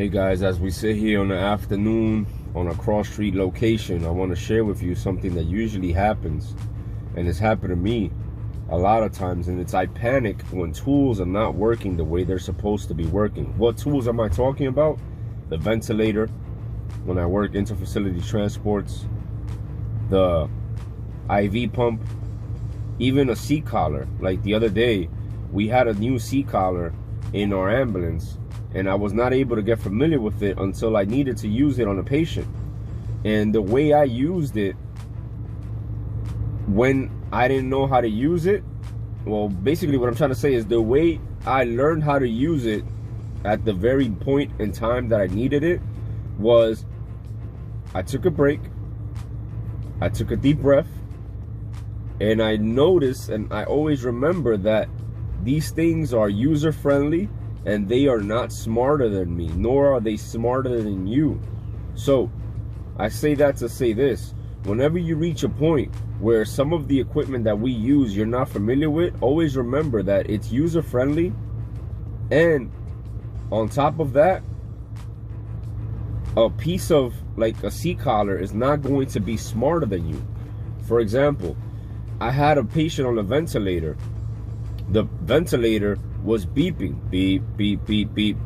Hey guys, as we sit here on the afternoon on a cross street location, I want to share with you something that usually happens, and it's happened to me a lot of times, and it's I panic when tools are not working the way they're supposed to be working. What tools am I talking about? The ventilator, when I work inter-facility transports, the IV pump, even a seat collar. Like the other day, we had a new seat collar in our ambulance, and I was not able to get familiar with it until I needed to use it on a patient. And the way I used it, when I didn't know how to use it, well, basically what I'm trying to say is the way I learned how to use it at the very point in time that I needed it was I took a break, I took a deep breath, and I noticed, and I always remember that these things are user-friendly and they are not smarter than me, nor are they smarter than you. So I say that to say this: whenever you reach a point where some of the equipment that we use you're not familiar with, always remember that it's user-friendly, and on top of that, a piece of like a seat collar is not going to be smarter than you. For example, I had a patient on a ventilator. The ventilator was beeping, beep, beep, beep, beep,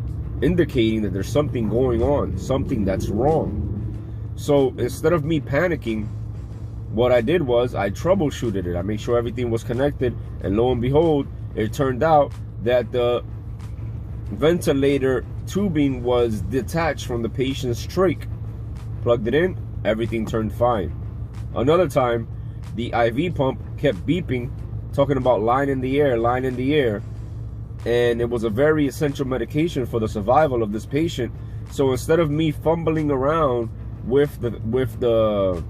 indicating that there's something going on, something that's wrong. So instead of me panicking, what I did was I troubleshooted it. I made sure everything was connected, and lo and behold, it turned out that the ventilator tubing was detached from the patient's trach. Plugged it in, everything turned fine. Another time, the IV pump kept beeping, talking about line in the air, line in the air, and it was a very essential medication for the survival of this patient. So instead of me fumbling around with the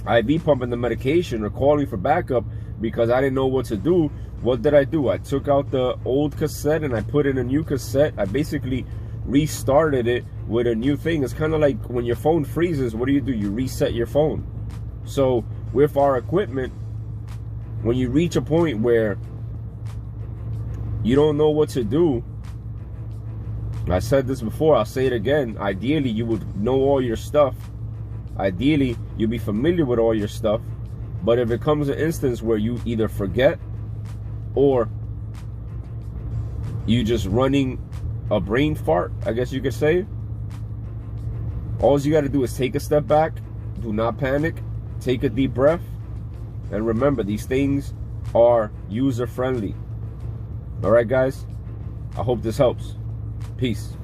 IV pump and the medication, or calling for backup because I didn't know what to do, what did I do? I took out the old cassette and I put in a new cassette. I basically restarted it with a new thing. It's kind of like when your phone freezes, what do? You reset your phone. So with our equipment, when you reach a point where you don't know what to do, I said this before, I'll say it again, ideally you would know all your stuff. Ideally you'd be familiar with all your stuff. But if it comes to an instance where you either forget or you just running a brain fart, I guess you could say, all you got to do is take a step back, do not panic, take a deep breath, and remember, these things are user friendly. All right, guys, I hope this helps. Peace.